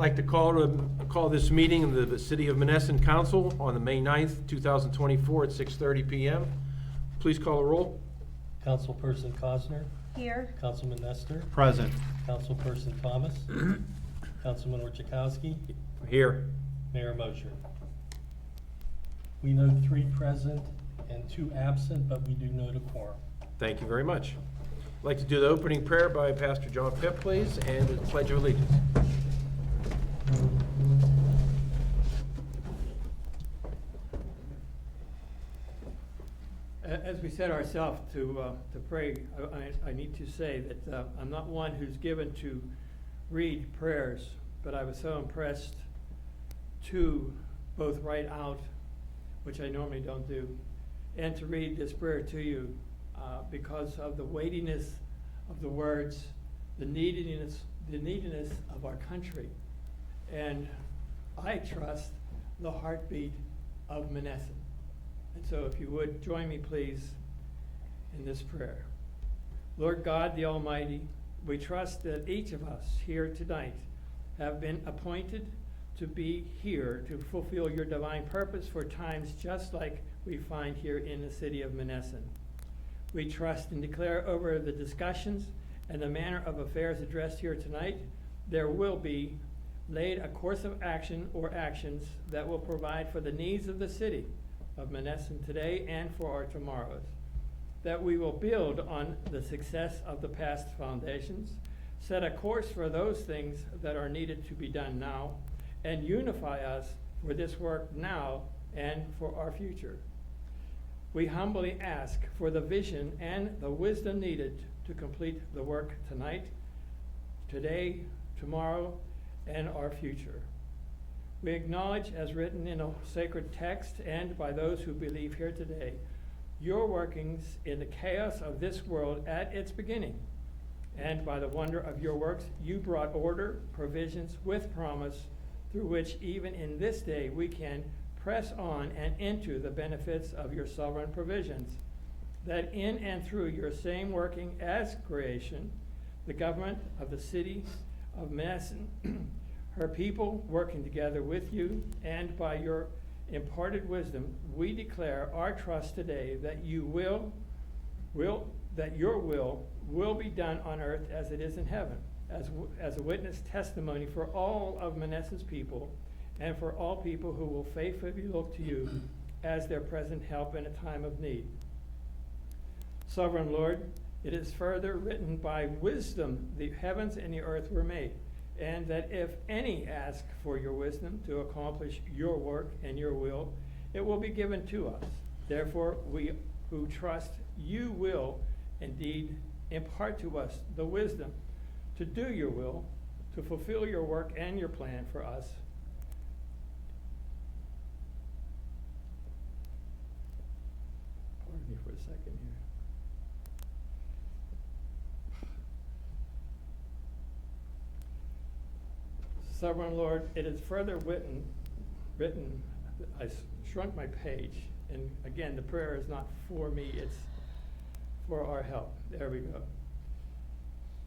like to call this meeting of the City of Menneson Council on the May 9th, 2024 at 6:30 PM. Please call the roll. Councilperson Cosner, Here. Councilman Nestor, Present. Councilperson Thomas, Councilman Orchakowski, Here. Mayor Mosher. We note 3 present and 2 absent, but we do note a quorum. Thank you very much. I'd like to do the opening prayer by Pastor John Pitt, please, and the Pledge of Allegiance. As we set ourselves to pray, I need to say that I'm not one who's given to read prayers, but I was so impressed to both write out, which I normally don't do, and to read this prayer to you because of the weightiness of the words, the neediness of our country, and I trust the heartbeat of Menneson. And so if you would join me, please, in this prayer. Lord God, the Almighty, we trust that each of us here tonight have been appointed to be here to fulfill your divine purpose for times just like we find here in the city of Menneson. We trust and declare over the discussions and the manner of affairs addressed here tonight, there will be laid a course of action or actions that will provide for the needs of the city of Menneson today and for our tomorrows. That we will build on the success of the past foundations, set a course for those things that are needed to be done now, and unify us for this work now and for our future. We humbly ask for the vision and the wisdom needed to complete the work tonight, today, tomorrow, and our future. We acknowledge, as written in a sacred text and by those who believe here today, your workings in the chaos of this world at its beginning. And by the wonder of your works, you brought order, provisions with promise, through which even in this day we can press on and into the benefits of your sovereign provisions. That in and through your same working as creation, the government of the city of Menneson, her people working together with you, and by your imparted wisdom, we declare our trust today that your will be done on earth as it is in heaven, as a witness testimony for all of Menneson's people and for all people who will faithfully look to you as their present help in a time of need. Sovereign Lord, it is further written, by wisdom the heavens and the earth were made, and that if any ask for your wisdom to accomplish your work and your will, it will be given to us. Therefore, we who trust you will indeed impart to us the wisdom to do your will, to fulfill your work and your plan for us. Pardon me for a second here. Sovereign Lord, it is further written, I shrunk my page, and again, the prayer is not for me, it's for our help. There we go.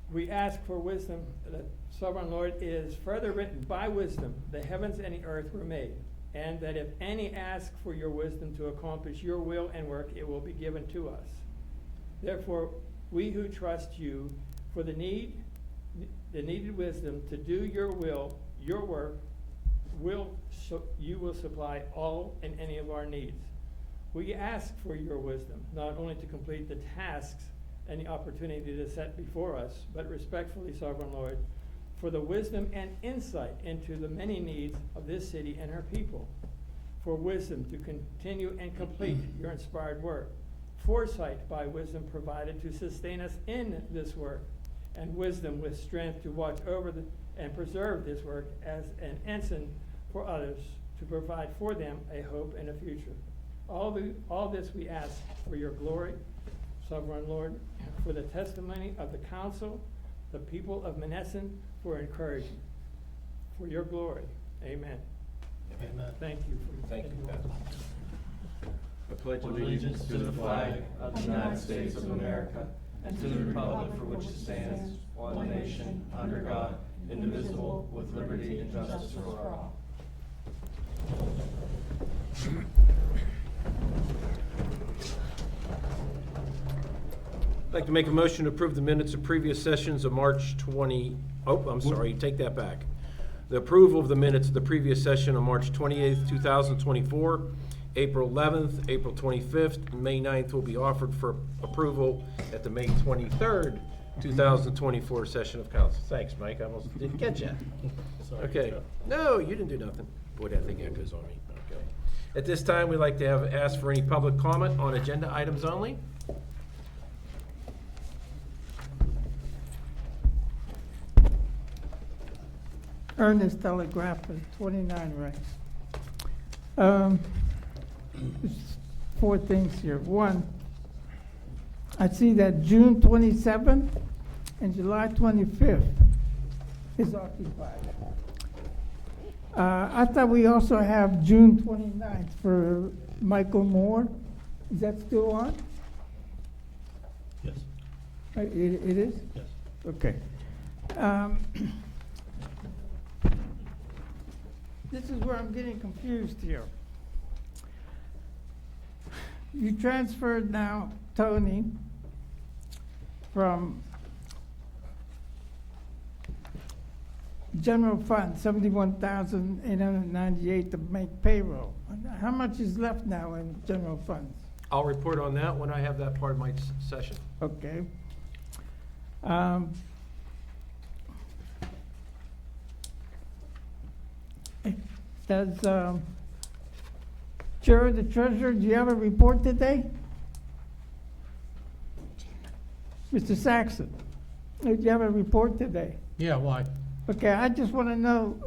We ask for wisdom. That, Sovereign Lord, it is further written, by wisdom the heavens and the earth were made, and that if any ask for your wisdom to accomplish your will and work, it will be given to us. Therefore, we who trust you for the needed wisdom to do your will, your work, you will supply all and any of our needs. We ask for your wisdom, not only to complete the tasks and the opportunity to set before us, but respectfully, Sovereign Lord, for the wisdom and insight into the many needs of this city and her people, for wisdom to continue and complete your inspired work, foresight by wisdom provided to sustain us in this work, and wisdom with strength to watch over and preserve this work as an ensign for others, to provide for them a hope and a future. All this we ask for your glory, Sovereign Lord, for the testimony of the council, the people of Menneson, for encouragement, for your glory. Amen. Amen. Thank you. Thank you, Pastor. I pledge Allegiance to the flag of the United States of America and to the republic for which it stands, one nation, under God, indivisible, with liberty and justice for all. I'd like to make a motion to approve the minutes of previous sessions of March 20, oh, I'm sorry, take that back. The approval of the minutes of the previous session on March 28th, 2024, April 11th, April 25th, and May 9th will be offered for approval at the May 23rd, 2024 session of council. Thanks, Mike, I almost didn't catch that. Sorry. Okay, no, you didn't do nothing. Boy, that thing echoes on me, okay. At this time, we'd like to ask for any public comment on agenda items only. Ernest Telegrapher, 29 Rice. There's 4 things here. One, I see that June 27th and July 25th is occupied. I thought we also have June 29th for Michael Moore. Is that still on? Yes, It is? yes. Okay. This is where I'm getting confused here. You transferred now Tony from general fund, 71,898 to make payroll. How much is left now in general funds? I'll report on that when I have that part of my session. Okay. Does, Chair, the treasurer, do you have a report today? Mr. Saxon, do you have a report today? Yeah, why? Okay, I just want to know,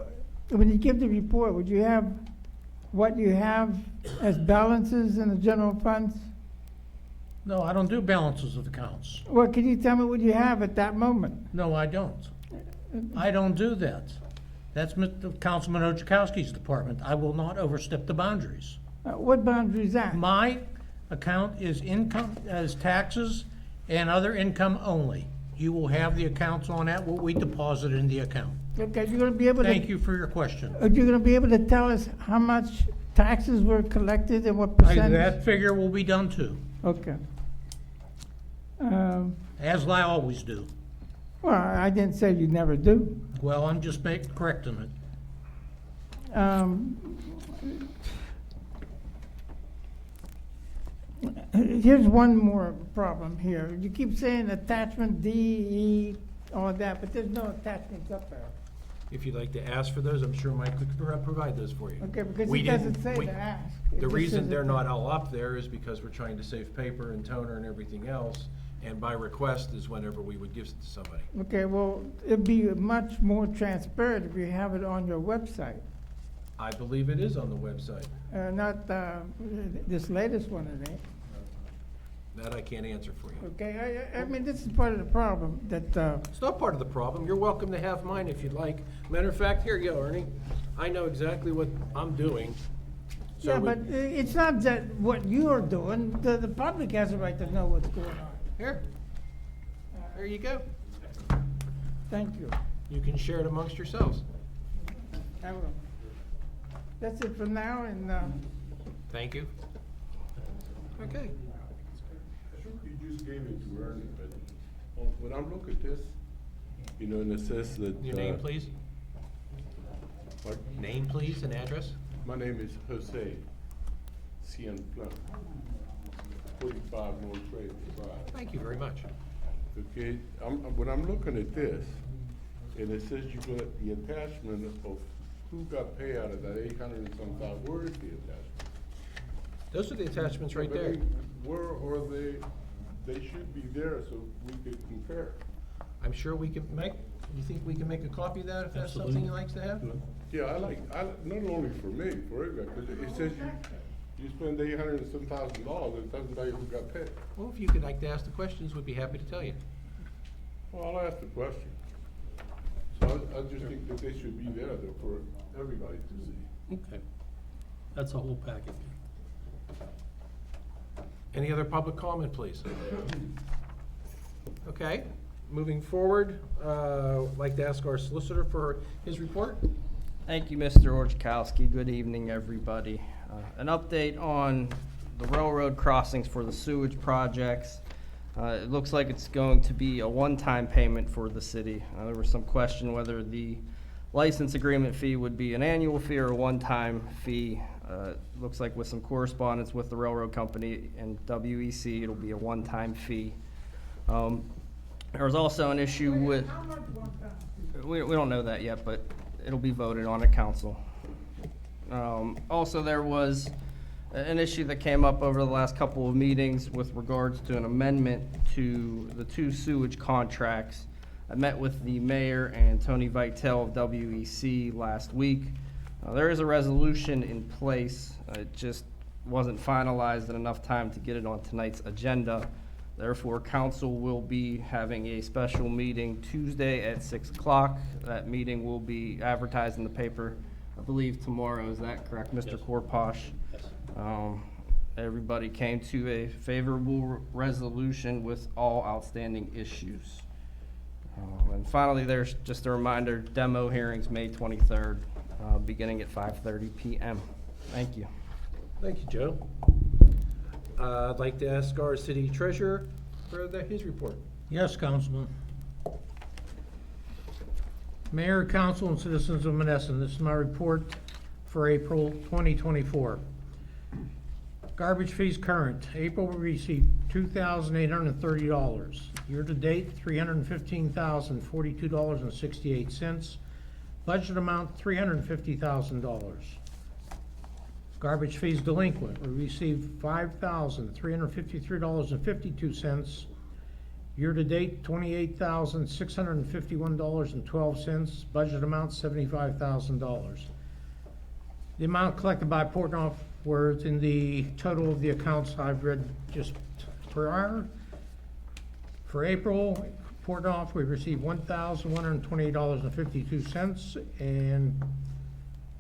when you give the report, would you have what you have as balances in the general funds? No, I don't do balances of accounts. Well, can you tell me what you have at that moment? No, I don't. I don't do that. That's Mr. Councilman Oczakowski's department. I will not overstep the boundaries. What boundary is that? My account is income, as taxes and other income only. You will have the accounts on that, what we deposit in the account. Okay, you're going to be able to... Thank you for your question. Are you going to be able to tell us how much taxes were collected and what percentage? That figure will be done too, Okay. as I always do. Well, I didn't say you never do. Well, I'm just correcting it. Here's one more problem here. You keep saying attachment D, E, all that, but there's no attachments up there. If you'd like to ask for those, I'm sure Mike could provide those for you. Okay, because We it doesn't didn't- say we- to ask. It The just reason says they're it- not all up there is because we're trying to save paper and toner and everything else, and by request is whenever we would give it to somebody. Okay, well, it'd be much more transparent if you have it on your website. I believe it is on the website. Not this latest one, it ain't. That I can't answer for you. Okay, I mean, this is part of the problem, that, It's not part of the problem. You're welcome to have mine if you'd like. Matter of fact, here you go, Ernie. I know exactly what I'm doing. So yeah, we- but it's not that what you're doing, the public has a right to know what's going on. Here. There you go. Thank you. You can share it amongst yourselves. I will. That's it for now, and, Thank you. Okay. I think you just gave it to Ernie, but when I look at this, you know, and it says that. Your name, please? What? Name, please, and address? My name is Jose Cienflon, 45 North Trail Drive. Thank you very much. Okay, when I'm looking at this, and it says you got the attachment of who got paid out of that 800 and some thousand, where is the attachment? Those are the attachments right But there. where are they? They should be there so we could compare. I'm sure we can make, you think we can make a copy of that if that's something he likes to have? Yeah, not only for me, for everybody, because it says you spend 800 and some $1,000, it doesn't tell you who got paid. Well, if you could like to ask the questions, we'd be happy to tell you. Well, I'll ask the question. So I just think that they should be there for everybody to see. Okay. That's a whole packet. Any other public comment, please? Okay, moving forward, I'd like to ask our solicitor for his report. Thank you, Mr. Orchakowski. Good evening, everybody. An update on the railroad crossings for the sewage projects. It looks like it's going to be a one-time payment for the city. There was some question whether the license agreement fee would be an annual fee or a one-time fee. Looks like with some correspondence with the railroad company and WEC, it'll be a one-time fee. There was also an issue with, How much one time? we don't know that yet, but it'll be voted on at council. Also, there was an issue that came up over the last couple of meetings with regards to an amendment to the 2 sewage contracts. I met with the mayor and Tony Vitale of WEC last week. There is a resolution in place. It just wasn't finalized in enough time to get it on tonight's agenda. Therefore, council will be having a special meeting Tuesday at 6 o'clock. That meeting will be advertised in the paper, I believe tomorrow. Is that correct, Mr. Yes. Korposh? Yes. Everybody came to a favorable resolution with all outstanding issues. And finally, there's just a reminder, demo hearings, May 23rd, beginning at 5:30 p.m. Thank you. Thank you, Joe. I'd like to ask our city treasurer for his report. Yes, Councilman. Mayor, council, and citizens of Menneson, this is my report for April 2024. Garbage fees current. April, we received $2,830. Year-to-date, $315,042.68. Budget amount, $350,000. Garbage fees delinquent, we received $5,353.52. Year-to-date, $28,651.12. Budget amount, $75,000. The amount collected by Portnoy, where it's in the total of the accounts I've read just prior. For April, Portnoy, we received $1,128.52, and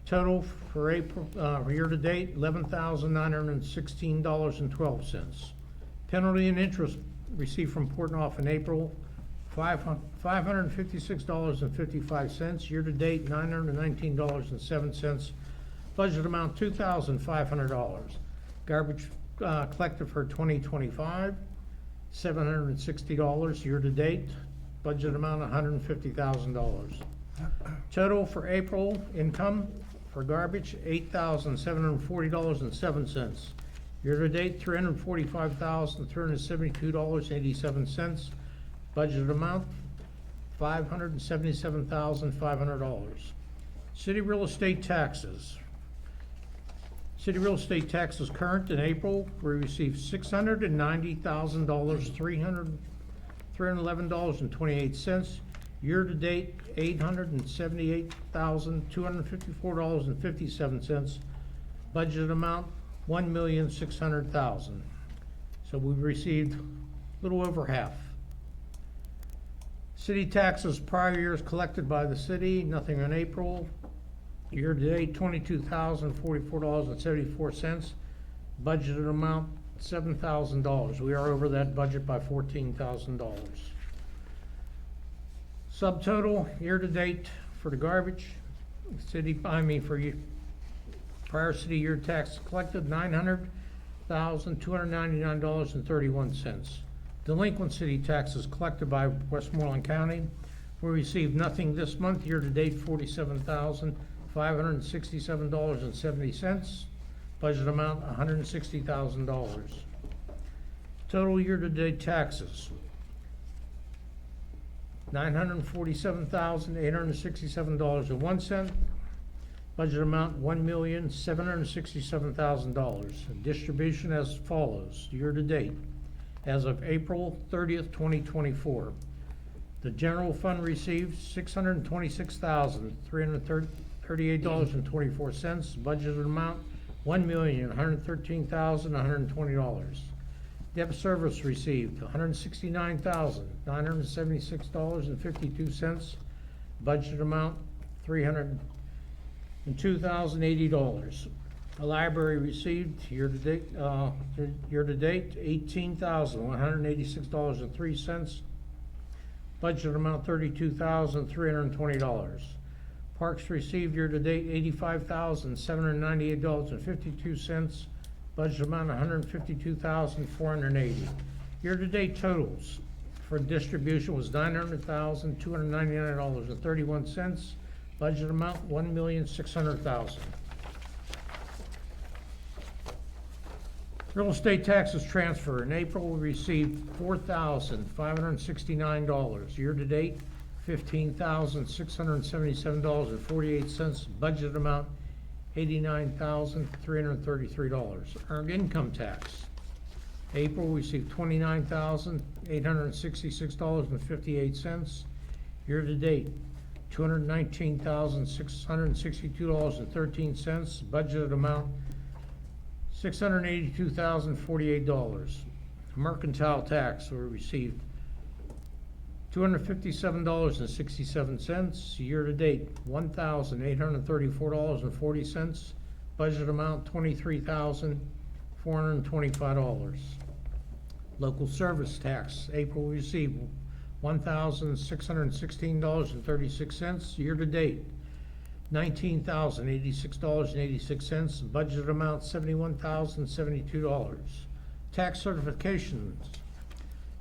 total for April, year-to-date, $11,916.12. Penalty and interest received from Portnoy in April, $556.55. Year-to-date, $919.07. Budget amount, $2,500. Garbage collected for 2025, $760. Year-to-date, budget amount, $150,000. Total for April income for garbage, $8,740.07. Year-to-date, $345,372.87. Budget amount, $577,500. City real estate taxes. City real estate taxes current in April, we received $690,000, $311.28. Year-to-date, $878,254.57. Budget amount, $1,600,000. So we've received a little over half. City taxes prior years collected by the city, nothing in April. Year-to-date, $22,044.74. Budgeted amount, $7,000. We are over that budget by $14,000. Subtotal, year-to-date for the garbage, prior city year tax collected, $900,299.31. Delinquent city taxes collected by Westmoreland County, we received nothing this month. Year-to-date, $47,567.70. Budget amount, $160,000. Total year-to-date taxes, $947,867.01. Budget amount, $1,767,000. Distribution as follows, year-to-date. As of April 30th, 2024, the general fund received $626,338.24. Budgeted amount, $1,113,120. Debt service received $169,976.52. Budget amount, $302,080. The library received year-to-date, $18,186.03. Budget amount $32,320. Parks received year-to-date $85,798.52. Budget amount $152,480. Year-to-date totals for distribution was $900,299.31. Budget amount $1,600,000. Real estate taxes transfer. In April, we received $4,569. Year-to-date, $15,677.48. Budget amount $89,333. Earned income tax. April, we received $29,866.58. Year-to-date, $219,662.13. Budgeted amount $682,048. Mercantile tax, we received $257.67. Year-to-date, $1,834.40. Budget amount $23,425. Local service tax, April we received $1,616.36. Year-to-date, $19,086.86. Budget amount $71,072. Tax certifications,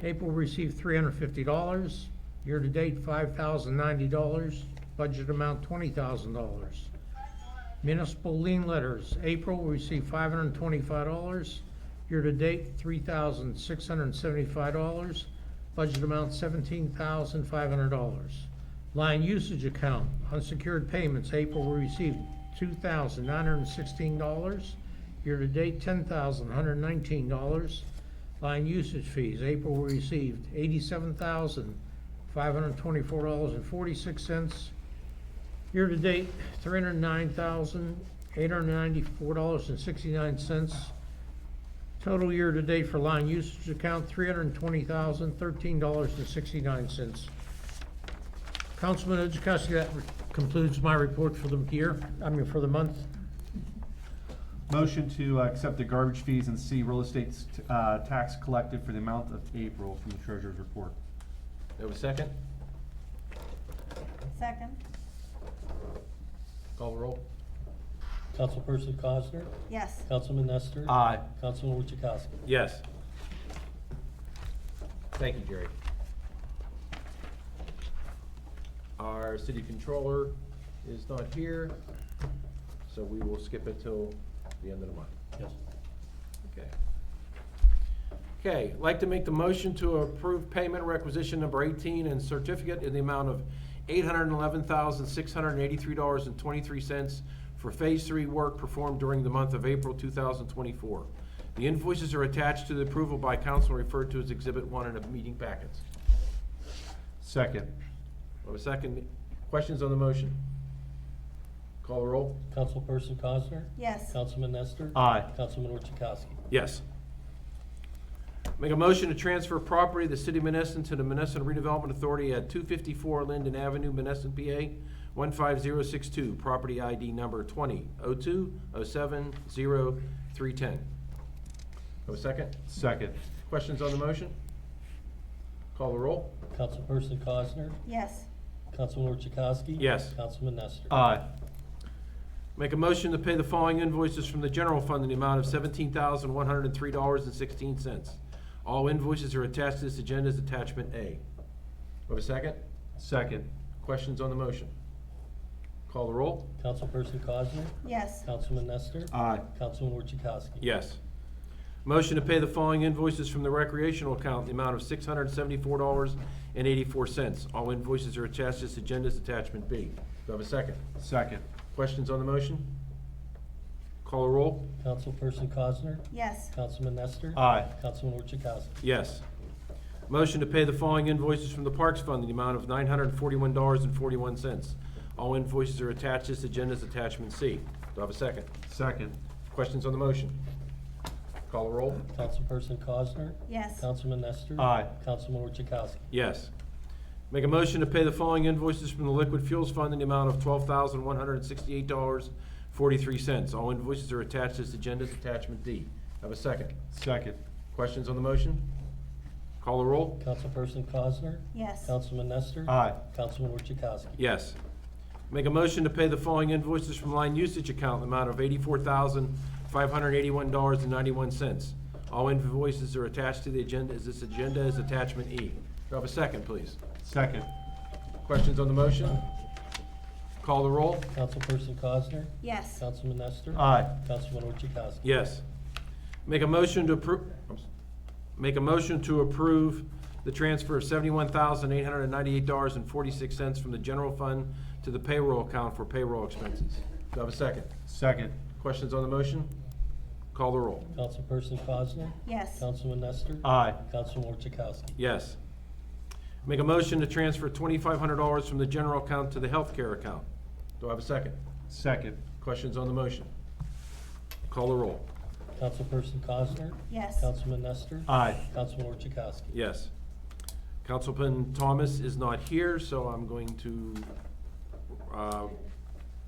April received $350. Year-to-date, $5,090. Budget amount $20,000. Municipal lien letters, April we received $525. Year-to-date, $3,675. Budget amount $17,500. Line usage account, unsecured payments, April we received $2,916. Year-to-date, $10,119. Line usage fees, April we received $87,524.46. Year-to-date, $309,894.69. Total year-to-date for line usage account, $320,013.69. Councilman Orzachowski, that concludes my report for the for the month. Motion to accept the garbage fees and C real estate tax collected for the amount of April from the treasurer's report. Do I have a second? Second. Call the roll. Councilperson Cosner? Yes. Councilman Nestor? Aye. Councilman Orchakowski? Yes. Thank you, Jerry. Our city controller is not here, so we will skip it till the end of the month. Yes. Okay. Okay, I'd like to make the motion to approve payment requisition number 18 and certificate in the amount of $811,683.23 for Phase 3 work performed during the month of April 2024. The invoices are attached to the approval by council and referred to as Exhibit 1 in the meeting packets. Second. Do I have a second? Questions on the motion? Call the roll. Councilperson Cosner? Yes. Councilman Nestor? Aye. Councilman Orchakowski? Yes. Make a motion to transfer property of the city of Menneson to the Menneson Redevelopment Authority at 254 Linden Avenue, Menneson, PA, 15062, property ID number 20-02-07-0310. Have a second? Second. Questions on the motion? Call the roll. Councilperson Cosner? Yes. Councilman Orchakowski? Yes. Councilman Nestor? Aye. Make a motion to pay the following invoices from the general fund in the amount of $17,103.16. All invoices are attached to this agenda as attachment A. Have a second? Second. Questions on the motion? Call the roll. Councilperson Cosner? Yes. Councilman Nestor? Aye. Councilman Orchakowski? Yes. Motion to pay the following invoices from the recreational account in the amount of $674.84. All invoices are attached to this agenda as attachment B. Do I have a second? Second. Questions on the motion? Call the roll. Councilperson Cosner? Yes. Councilman Nestor? Aye. Councilman Orchakowski? Yes. Motion to pay the following invoices from the Parks Fund in the amount of $941.41. All invoices are attached to this agenda as attachment C. Do I have a second? Second. Questions on the motion? Call the roll. Councilperson Cosner? Yes. Councilman Nestor? Aye. Councilman Orchakowski? Yes. Make a motion to pay the following invoices from the Liquid Fuels Fund in the amount of $12,168.43. All invoices are attached to this agenda as attachment D. Have a second? Second. Questions on the motion? Call the roll? Councilperson Cosner? Yes. Councilman Nestor? Aye. Councilman Orchakowski? Yes. Make a motion to pay the following invoices from line usage account in the amount of $84,581.91. All invoices are attached to the agenda, as this agenda is attachment E. Do I have a second, please? Second. Questions on the motion? Call the roll? Councilperson Cosner? Yes. Councilman Nestor? Aye. Councilman Orchakowski? Yes. Make a motion to approve, the transfer of $71,898.46 from the general fund to the payroll account for payroll expenses. Do I have a second? Second. Questions on the motion? Call the roll. Councilperson Cosner? Yes. Councilman Nestor? Aye. Councilman Orchakowski? Yes. Make a motion to transfer $2,500 from the general account to the healthcare account. Do I have a second? Second. Questions on the motion? Call the roll. Councilperson Cosner? Yes. Councilman Nestor? Aye. Councilman Orchakowski? Yes. Councilman Thomas is not here, so I'm going to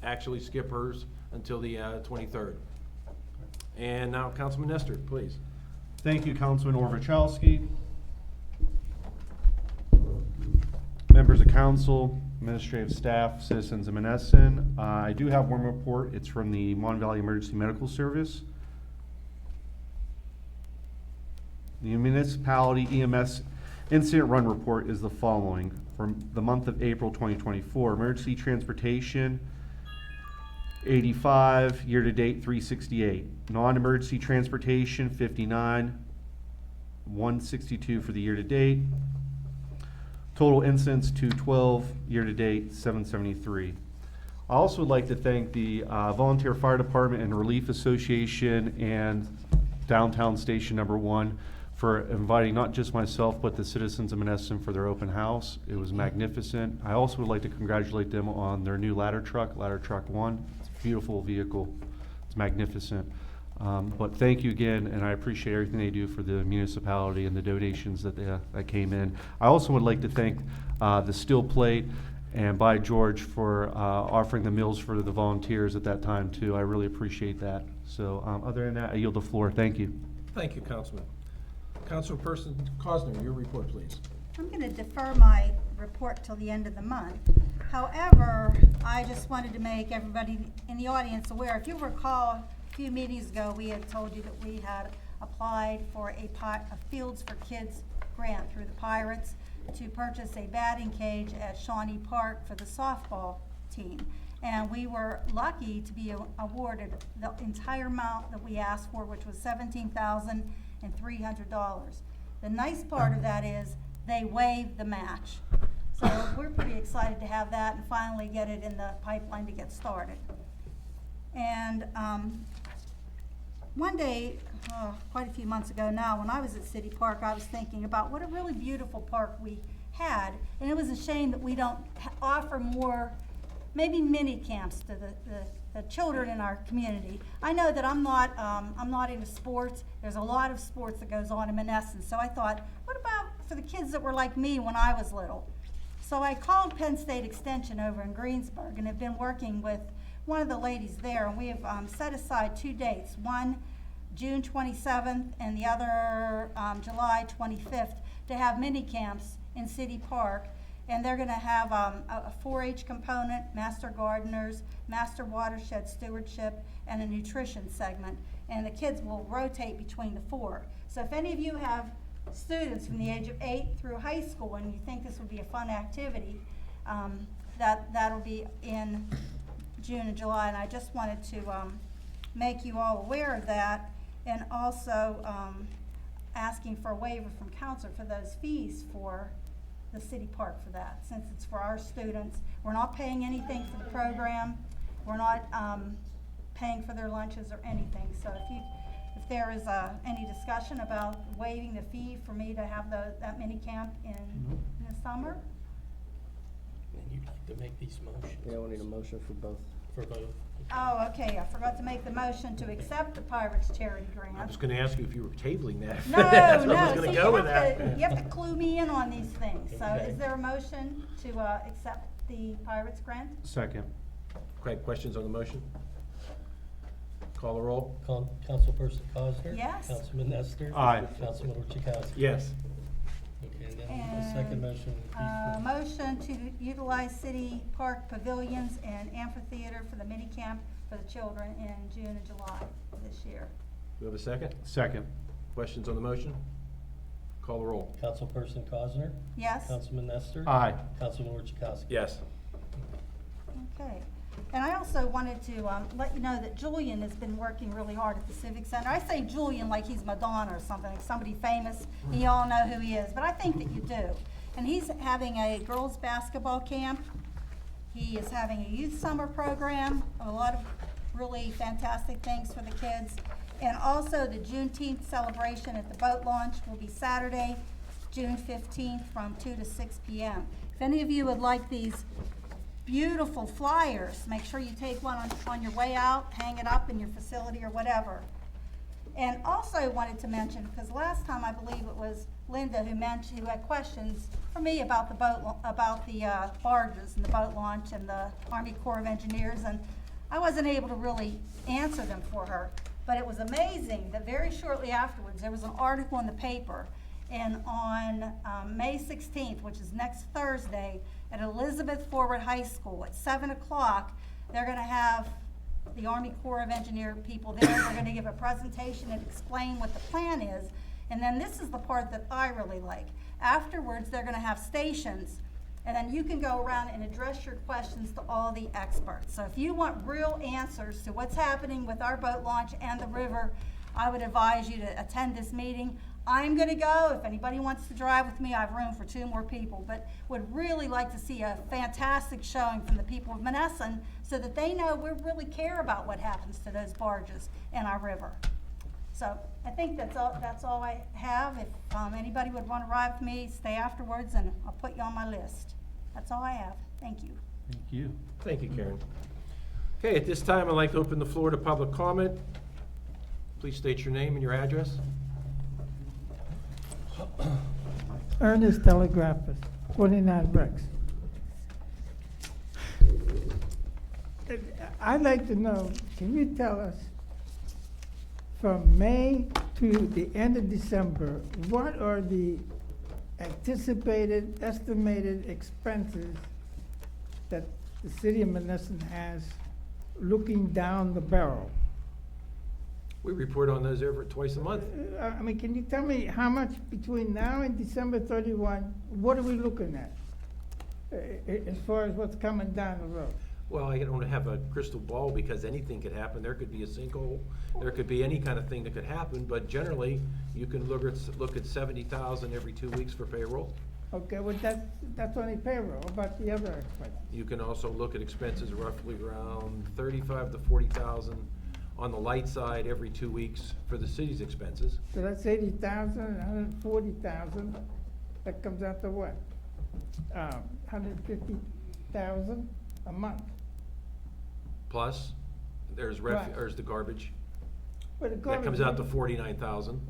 actually skip hers until the 23rd. And now Councilman Nestor, please. Thank you, Councilman Orchakowski. Members of council, administrative staff, citizens of Menneson. I do have one report. It's from the Mon Valley Emergency Medical Service. The municipality EMS incident run report is the following. For the month of April 2024, emergency transportation, 85, year-to-date 368. Non-emergency transportation, 59, 162 for the year-to-date. Total incidents, 212, year-to-date 773. I also would like to thank the Volunteer Fire Department and Relief Association and Downtown Station Number 1 for inviting not just myself, but the citizens of Menneson for their open house. It was magnificent. I also would like to congratulate them on their new ladder truck 1. It's a beautiful vehicle. It's magnificent. But thank you again, and I appreciate everything they do for the municipality and the donations that came in. I also would like to thank the Steel Plate and By George for offering the meals for the volunteers at that time too. I really appreciate that. So other than that, I yield the floor. Thank you. Thank you, Councilman. Councilperson Cosner, your report, please. I'm going to defer my report till the end of the month. However, I just wanted to make everybody in the audience aware. If you recall, a few meetings ago, we had told you that we had applied for a Fields for Kids grant through the Pirates to purchase a batting cage at Shawnee Park for the softball team. And we were lucky to be awarded the entire amount that we asked for, which was $17,300. The nice part of that is they waived the match. So we're pretty excited to have that and finally get it in the pipeline to get started. And one day, quite a few months ago now, when I was at City Park, I was thinking about what a really beautiful park we had. And it was a shame that we don't offer more, maybe mini camps to the children in our community. I know that I'm not into sports. There's a lot of sports that goes on in Menneson. So I thought, what about for the kids that were like me when I was little? So I called Penn State Extension over in Greensburg and have been working with one of the ladies there. And we have set aside 2 dates, one June 27th and the other July 25th, to have mini camps in City Park. And they're going to have a 4-H component, master gardeners, master watershed stewardship, and a nutrition segment. And the kids will rotate between the 4. So if any of you have students from the age of 8 through high school and you think this would be a fun activity, that'll be in June and July. And I just wanted to make you all aware of that, and also asking for a waiver from council for those fees for the city park for that, since it's for our students. We're not paying anything for the program. We're not paying for their lunches or anything. So if there is any discussion about waiving the fee for me to have that mini camp in the summer. And you'd like to make these motions? Yeah, we need a motion for both. For both? Oh, okay, I forgot to make the motion to accept the Pirates charity grant. I was going to ask you if you were tabling that. No, That's where I was no, gonna see, go with that. you have to clue me in on these things. So Okay. is there a motion to accept the Pirates grant? Second. Okay, questions on the motion? Call the roll? Councilperson Cosner? Yes. Councilman Nestor? Aye. Councilman Orchakowski? Yes. A second motion. Motion to utilize city park pavilions and amphitheater for the mini camp for the children in June and July of this year. Do we have a second? Second. Questions on the motion? Call the roll. Councilperson Cosner? Yes? Councilman Nestor? Aye. Councilman Orchakowski? Yes. Okay. And I also wanted to let you know that Julian has been working really hard at the Civic Center. I say Julian like he's Madonna or something, like somebody famous. You all know who he is, but I think that you do. And he's having a girls' basketball camp. He is having a youth summer program, a lot of really fantastic things for the kids. And also the Juneteenth celebration at the boat launch will be Saturday, June 15th from 2 to 6 p.m. If any of you would like these beautiful flyers, make sure you take one on your way out, hang it up in your facility or whatever. And also wanted to mention, because last time I believe it was Linda who had questions for me about the barges and the boat launch and the Army Corps of Engineers, and I wasn't able to really answer them for her. But it was amazing that very shortly afterwards, there was an article in the paper, and on May 16th, which is next Thursday, at Elizabeth Forward High School at 7 o'clock, they're gonna have the Army Corps of Engineer people there. They're gonna give a presentation and explain what the plan is. And then this is the part that I really like. Afterwards, they're gonna have stations, and then you can go around and address your questions to all the experts. So if you want real answers to what's happening with our boat launch and the river, I would advise you to attend this meeting. I'm gonna go. If anybody wants to drive with me, I have room for 2 more people, but would really like to see a fantastic showing from the people of Menneson so that they know we really care about what happens to those barges in our river. So I think that's all I have. If anybody would want to ride with me, stay afterwards and I'll put you on my list. That's all I have. Thank you. Thank you. Thank you, Karen. Okay, at this time, I'd like to open the floor to public comment. Please state your name and your address. Ernest Telegraphist, 49 Rex. I'd like to know, can you tell us, from May to the end of December, what are the anticipated, estimated expenses that the city of Menneson has looking down the barrel? We report on those twice a month. I mean, can you tell me how much between now and December 31, what are we looking at? As far as what's coming down the road? Well, I don't have a crystal ball because anything could happen. There could be a sinkhole. There could be any kind of thing that could happen, but generally, you can look at 70,000 every 2 weeks for payroll. Okay, well, that's only payroll. About the other expenses? You can also look at expenses roughly around 35 to 40,000 on the light side every 2 weeks for the city's expenses. So that's 80,000, 140,000. That comes out to what? 150,000 a month. Plus, there's Right. there's the garbage. But the That comes garbage- out to 49,000.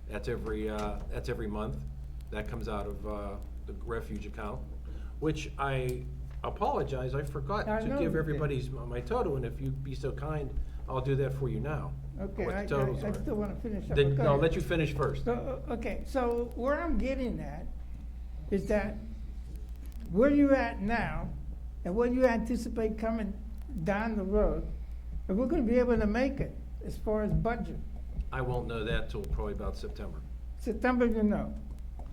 That's every month. That comes out of the refuge account, which I apologize, I forgot I to know give you did. everybody's my total, and if you'd be so kind, I'll do that for you now. Okay, what the I totals are. still want to finish up. Then, Go no, I'll ahead. let you finish first. So, okay, so where I'm getting at is that where you're at now and what you anticipate coming down the road, and we're gonna be able to make it as far as budget. I won't know that till probably about September. September, you know.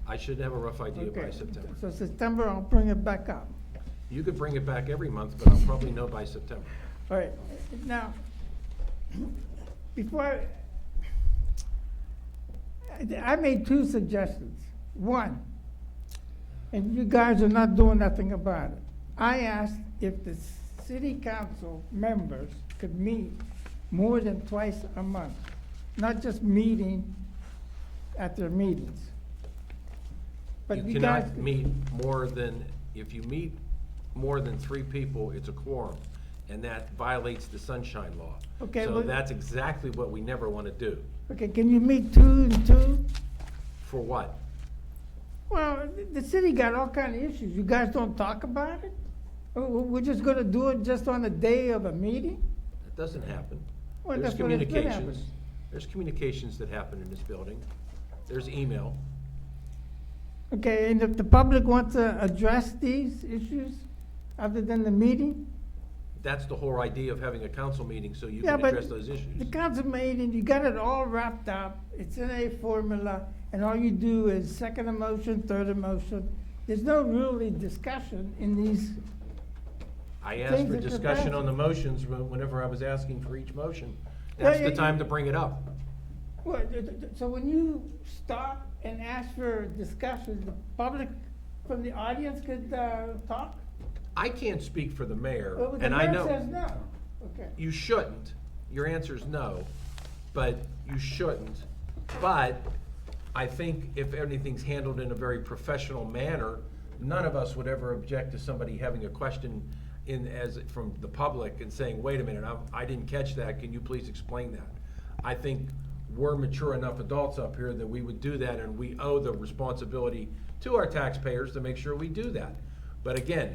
I should have a rough idea by Okay, September. so September, I'll bring it back up. You could bring it back every month, but I'll probably know by September. All right, now, before, I made 2 suggestions. One, and you guys are not doing nothing about it. I asked if the city council members could meet more than twice a month, not just meeting at their meetings. But You you guys, cannot meet more than, if you meet more than 3 people, it's a quorum, and that violates the sunshine law. Okay, So well- that's exactly what we never want to do. okay, can you meet 2 and 2? For what? Well, the city got all kind of issues. You guys don't talk about it? We're just gonna do it just on the day of a meeting? That doesn't happen. Well, There's that's what it's been communications. happening. There's communications that happen in this building. There's email. Okay, and if the public wants to address these issues, other than the meeting? That's the whole idea of having a council meeting, so you Yeah, can but address those issues. the council meeting, you got it all wrapped up, it's in a formula, and all you do is second emotion, third emotion. There's no really discussion in these, I asked for things that discussion you're on the motions whenever I was asking for each motion. Yeah, That's yeah, the time yeah. to bring it up. well, so when you stop and ask for discussion, the public from the audience could, talk? I can't speak for the mayor, Well, the and I mayor know. says no, okay. You shouldn't. Your answer is no, but you shouldn't. But I think if anything's handled in a very professional manner, none of us would ever object to somebody having a question from the public and saying, wait a minute, I didn't catch that, can you please explain that? I think we're mature enough adults up here that we would do that, and we owe the responsibility to our taxpayers to make sure we do that. But again,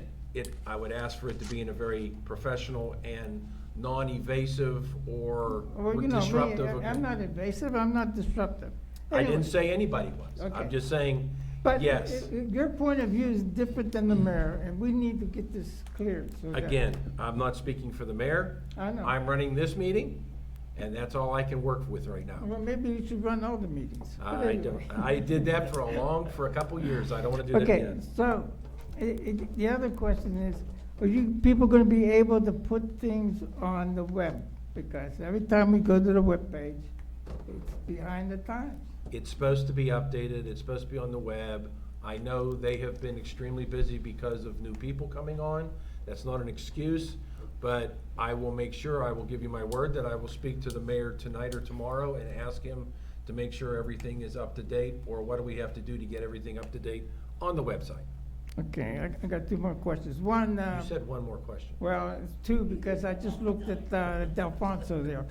I would ask for it to be in a very professional and non-evasive or Well, you know me, disruptive. I'm not invasive, I'm not disruptive. I Anyway, didn't say anybody was. I'm Okay. just saying, But yes. your point of view is different than the mayor, and we need to get this cleared. So that- Again, I'm not speaking for the mayor. I know. I'm running this meeting, and that's all I can work with right now. Well, maybe you should run all the meetings. But I anyway. don't, I did that for a couple years. I don't wanna do that Okay, again. so, the other question is, are you people gonna be able to put things on the web? Because every time we go to the webpage, it's behind the times. It's supposed to be updated, it's supposed to be on the web. I know they have been extremely busy because of new people coming on. That's not an excuse, but I will make sure, I will give you my word that I will speak to the mayor tonight or tomorrow and ask him to make sure everything is up to date, or what do we have to do to get everything up to date on the website. Okay, I got two more questions. One, You said one more question. well, it's two, because I just looked at Delfonso there.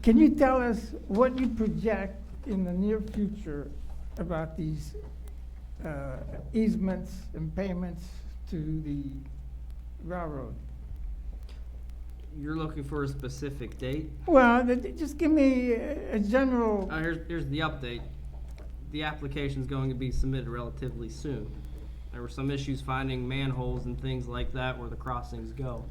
Can you tell us what you project in the near future about these easements and payments to the railroad? You're looking for a specific date? Well, just give me a general, Here's the update. The application's going to be submitted relatively soon. There were some issues finding manholes and things like that where the crossings go.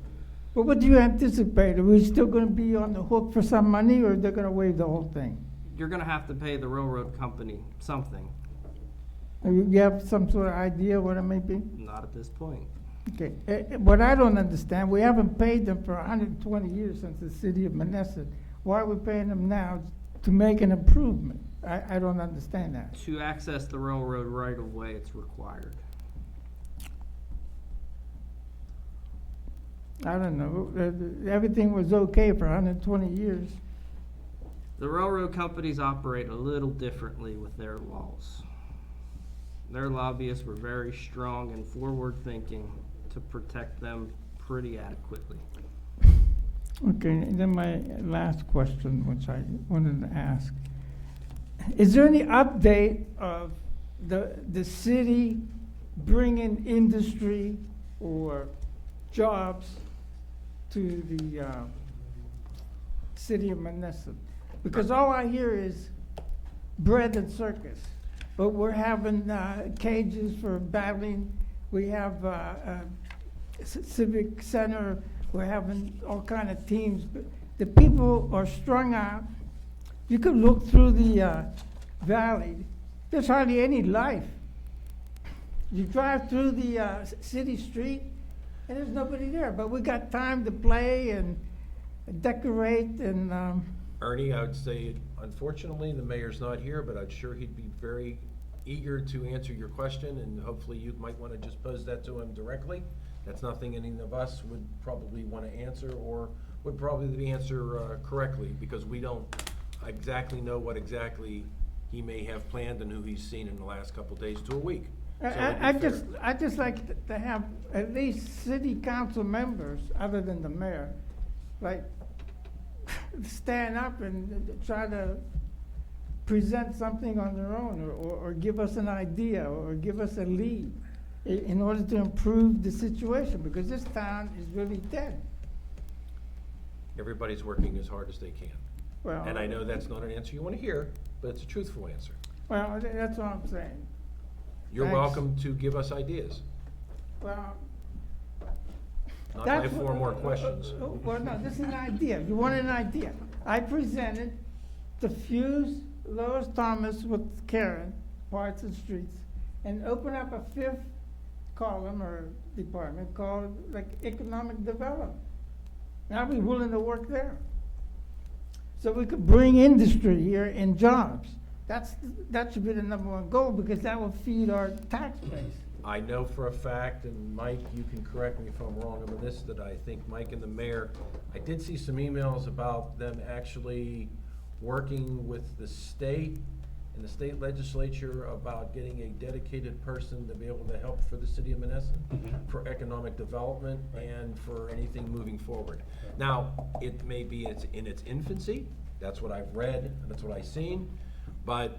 but what do you anticipate? Are we still gonna be on the hook for some money, or they're gonna waive the whole thing? You're gonna have to pay the railroad company something, You have some sort of idea what it may be? not at this point. Okay, what I don't understand, we haven't paid them for 120 years since the city of Menneson. Why are we paying them now to make an improvement? I don't understand that. To access the railroad right of way, it's required. I don't know, everything was okay for 120 years. The railroad companies operate a little differently with their laws. Their lobbyists were very strong and forward-thinking to protect them pretty adequately. Okay, and then my last question, which I wanted to ask. Is there any update of the city bringing industry or jobs to the city of Menneson? Because all I hear is bread and circus. But we're having cages for battling, we have civic center, we're having all kind of teams. But the people are strung out. You could look through the valley, there's hardly any life. You drive through the city street, and there's nobody there, but we got time to play and decorate and, Ernie, I would say, unfortunately, the mayor's not here, but I'm sure he'd be very eager to answer your question, and hopefully you might want to just pose that to him directly. That's nothing any of us would probably want to answer, or would probably answer correctly, because we don't exactly know what exactly he may have planned and who he's seen in the last couple days to a week. So it'd be fair. I just like to have at least city council members, other than the mayor, like, stand up and try to present something on their own, or give us an idea, or give us a lead in order to improve the situation, because this town is really dead. Everybody's working as hard as they can. Well, And I know that's not an answer you want to hear, but it's a truthful answer. Well, that's what I'm saying. You're Thanks. welcome to give us ideas, Well, not by that's. four more questions. Well, no, this is an idea. You want an idea. I presented to fuse Lois Thomas with Karen, parts and streets, and open up a fifth column or department called like economic development. And I'd be willing to work there. So we could bring industry here and jobs. That should be the number one goal, because that will feed our tax base. I know for a fact, and Mike, you can correct me if I'm wrong on this, that I think Mike and the mayor, I did see some emails about them actually working with the state and the state legislature about getting a dedicated person to be able to help for the city of Menneson for economic development and for anything moving forward. Now, it may be it's in its infancy, that's what I've read, that's what I've seen, but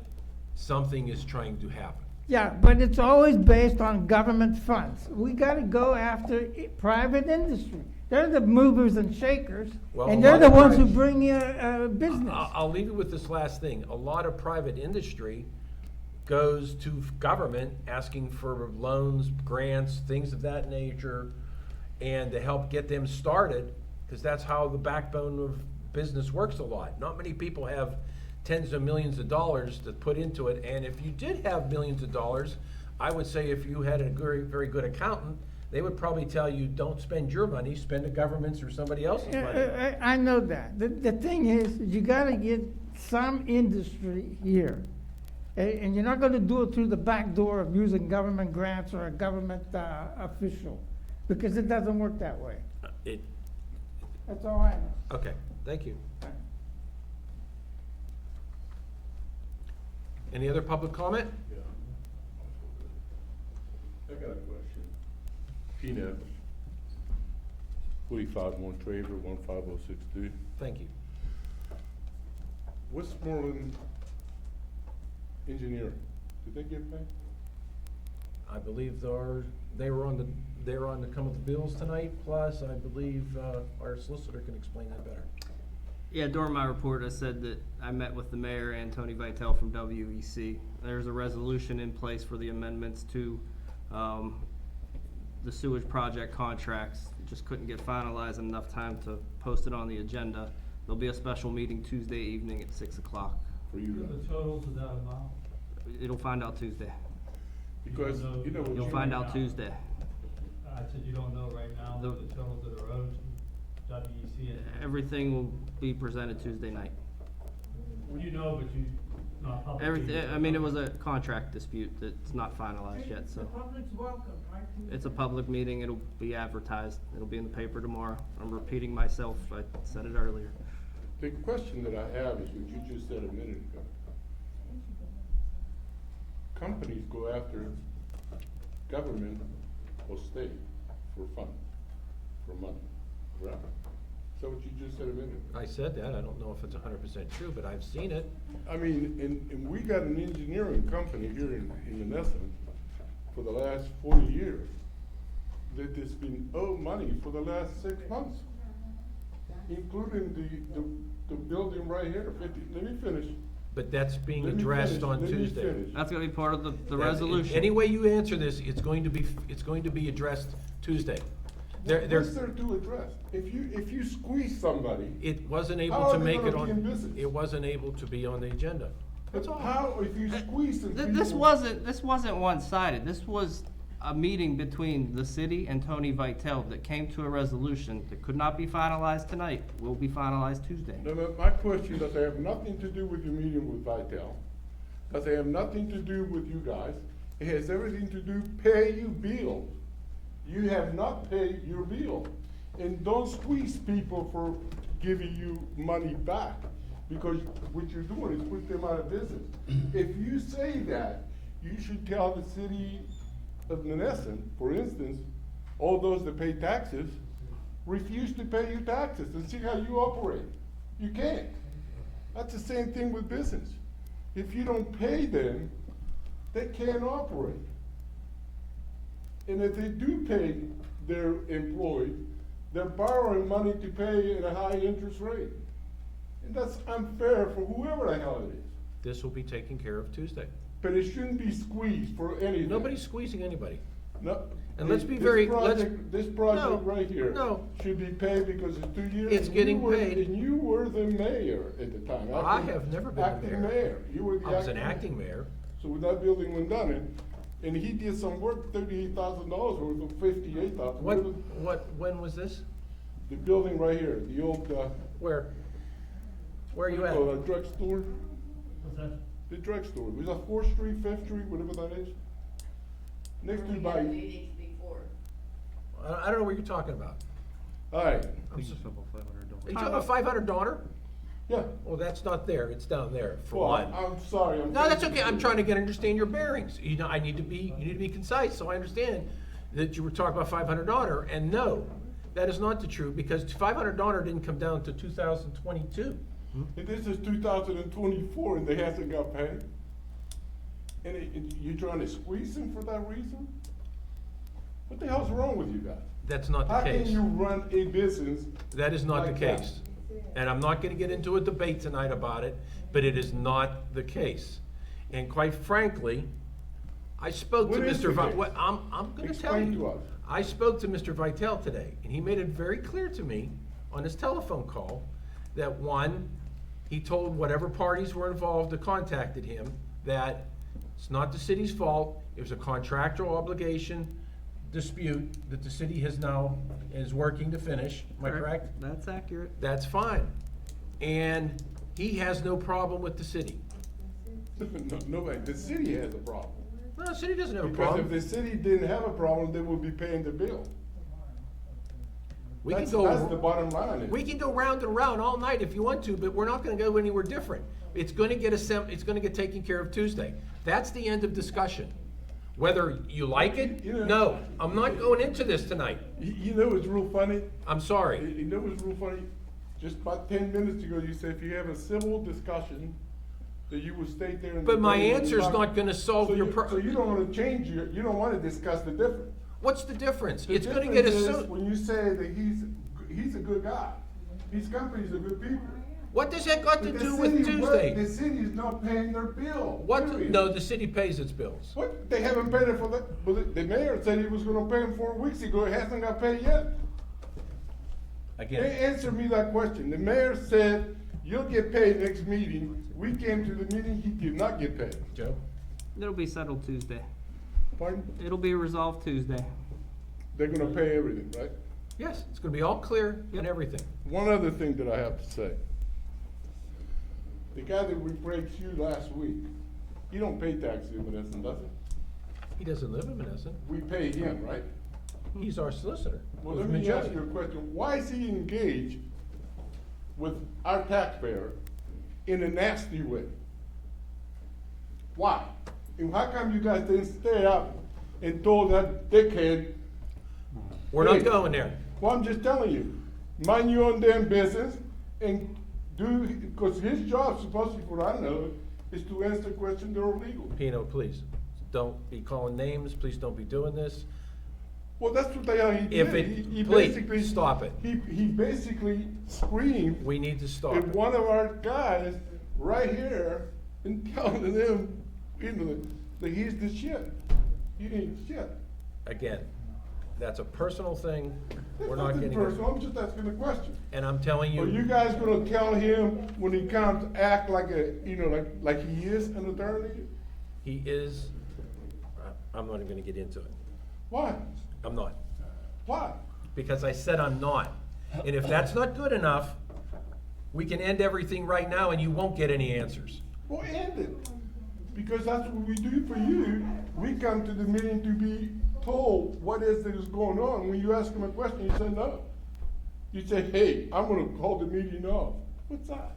something is trying to happen. Yeah, but it's always based on government funds. We gotta go after private industry. They're the movers and shakers, Well, and a they're lot the of ones who private- bring you business. I'll leave you with this last thing. A lot of private industry goes to government asking for loans, grants, things of that nature, and to help get them started, because that's how the backbone of business works a lot. Not many people have tens of millions of dollars to put into it, and if you did have millions of dollars, I would say if you had a very, very good accountant, they would probably tell you, don't spend your money, spend the government's or somebody else's money. I know that. The thing is, you gotta get some industry here. And you're not gonna do it through the back door of using government grants or a government official, because it doesn't work that way. It, That's all I know. okay, thank you. Any other public comment? Yeah. I got a question. Peanut, 45 Montraver, 15063. Thank you. Westmoreland Engineering, did they get paid? I believe they were on the come with the bills tonight, plus I believe our solicitor can explain that better. Yeah, during my report, I said that I met with the mayor and Tony Vitale from WEC. There's a resolution in place for the amendments to the sewage project contracts. It just couldn't get finalized in enough time to post it on the agenda. There'll be a special meeting Tuesday evening at 6 o'clock. For you guys? The totals of that amount? It'll find out Tuesday. Because, you know, what You'll you- find out Tuesday. I said you don't know right now the totals that are owed to WEC. and- Everything will be presented Tuesday night. You know, but you, not publicly. Everything, I mean, it was a contract dispute that's not finalized yet, The so. public's welcome, right? It's a public meeting, it'll be advertised, it'll be in the paper tomorrow. I'm repeating myself, I said it earlier. The question that I have is what you just said a minute ago. Companies go after government or state for fun, for money, right? Is that what you just said a minute ago? I said that, I don't know if it's 100% true, but I've seen it. I mean, and we got an engineering company here in Menneson for the last 40 years that has been owed money for the last 6 months, including the building right here, 50, let me finish. But that's being Let me addressed finish, on let me Tuesday. finish. That's gonna be part of the That- resolution. Any way you answer this, it's going to be addressed Tuesday. What's there to address? If you squeeze somebody, It wasn't able How to are they make it gonna be on, in business? it wasn't able to be on the agenda. That's all. how, if you squeeze some people? This wasn't one-sided, this was a meeting between the city and Tony Vitale that came to a resolution that could not be finalized tonight, will be finalized Tuesday. No, my question does have nothing to do with your meeting with Vital. Does it have nothing to do with you guys? It has everything to do, pay you bills. You have not paid your bill. And don't squeeze people for giving you money back, because what you're doing is put them out of business. If you say that, you should tell the city of Menneson, for instance, all those that pay taxes, refuse to pay your taxes and see how you operate. You can't. That's the same thing with business. If you don't pay them, they can't operate. And if they do pay their employees, they're borrowing money to pay at a high interest rate. And that's unfair for whoever the hell it is. This will be taken care of Tuesday. but it shouldn't be squeezed for anything. Nobody's squeezing anybody. No. And let's be This very- project- This No, project right here. no. Should be paid because it's 2 years. It's and you getting were- paid. And you were the mayor at the time. I acting- have never been the acting mayor. You were the I was an acting acting mayor. So when that building went down, and he did some work, $38,000 worth of 58,000. When was this? The building right here, the old, Where? Where are you at? drugstore, What's that? the drugstore. Was that 4th Street, 5th Street, whatever that is? Next to by, I don't know what you're talking about. all right, I think it's about $500. Are you talking about 500 Donner? yeah. Well, that's not there, it's down there, for Well, one. I'm sorry. No, that's okay, I'm trying to understand your bearings. You know, you need to be concise, so I understand that you were talking about 500 Donner, and no, that is not the truth, because 500 Donner didn't come down to 2022. And this is 2024 and they hasn't got paid? And you're trying to squeeze him for that reason? What the hell's wrong with you guys? That's not the How can case. you run a business? That is not the like that? case. And I'm not gonna get into a debate tonight about it, but it is not the case. And quite frankly, I spoke to What is Mr. the Vi- case? what, I'm gonna tell Explain you. to us. I spoke to Mr. Vitale today, and he made it very clear to me on his telephone call that, one, he told whatever parties were involved that contacted him that it's not the city's fault, it was a contractual obligation dispute that the city is working to finish, am I correct? That's accurate. That's fine. And he has no problem with the city. No, nobody, the city has a problem. No, the city doesn't have a Because if problem. the city didn't have a problem, they would be paying the bill. We can That's the go, bottom line. we can go round and round all night if you want to, but we're not gonna go anywhere different. It's gonna get taken care of Tuesday. That's the end of discussion. Whether you like it, You know- no, I'm not going into this tonight. You know what's real funny? I'm sorry. You know what's real funny? Just about 10 minutes ago, you said if you have a civil discussion, that you would stay there and. But my debate and answer's talk. not gonna solve So your you- So you don't wanna change you don't wanna discuss the difference. What's the difference? The It's gonna get difference us is When you say that he's a good guy, these companies are good people. What does that got to But the do with city- Tuesday? The city is not paying their bill. What, period. no, the city pays its bills. What, they haven't paid it for the mayor said he was gonna pay him 4 weeks ago, it hasn't got paid yet. They Again, answer me that question. The mayor said, you'll get paid next meeting. We came to the meeting, he did not get paid. Joe? It'll be settled Tuesday. Pardon? It'll be resolved Tuesday. They're gonna pay everything, right? Yes, it's gonna be all clear and Yep. everything. One other thing that I have to say. The guy that replaced you last week, he don't pay taxes in Menneson, does he? He doesn't live in Menneson. We pay him, right? He's our solicitor. Well, With let me ask Majority. you a question. Why is he engaged with our taxpayer in a nasty way? Why? And how come you guys didn't stay up and told that dickhead? We're not Hey, going there. Well, I'm just telling you, mind your own damn business and do, because his job, supposedly, for what I know, is to answer questions that are legal. Pino, please, don't be calling names. Please don't be doing this. Well, that's what he If did. it- He please, basically- stop it. He basically screamed We need to stop at it. one of our guys right here and telling them, you know, that he's the shit. He ain't shit. Again, that's a personal thing. That's We're not nothing getting, personal, I'm just asking a question. and I'm telling Are you you, guys gonna tell him when he comes, act like a, you know, like he is an attorney? he is, I'm not even gonna get into it. Why? I'm not. Why? Because I said I'm not. And if that's not good enough, we can end everything right now and you won't get any answers. Well, end it. Because that's what we do for you. We come to the meeting to be told what is that is going on. When you ask him a question, you say no. You say, hey, I'm gonna call the meeting off. What's that?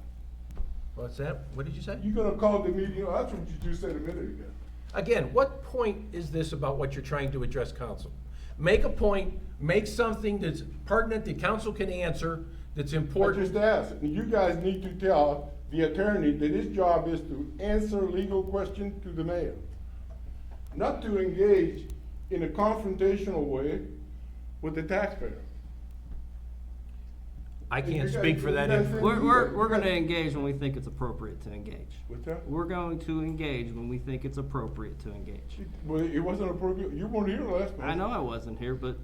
What's that? What did you say? You're gonna call the meeting off. That's what you just said a minute ago. Again, what point is this about what you're trying to address council? Make a point, make something that's pertinent that council can answer, that's I important. just asked, and you guys need to tell the attorney that his job is to answer legal questions to the mayor. Not to engage in a confrontational way with the taxpayer. I You can't guys- speak for you that. guys inf- think- We're gonna engage when we think it's appropriate to engage. What's that? We're going to engage when we think it's appropriate to engage. Well, it wasn't appropriate, you weren't here last month. I know I wasn't here, but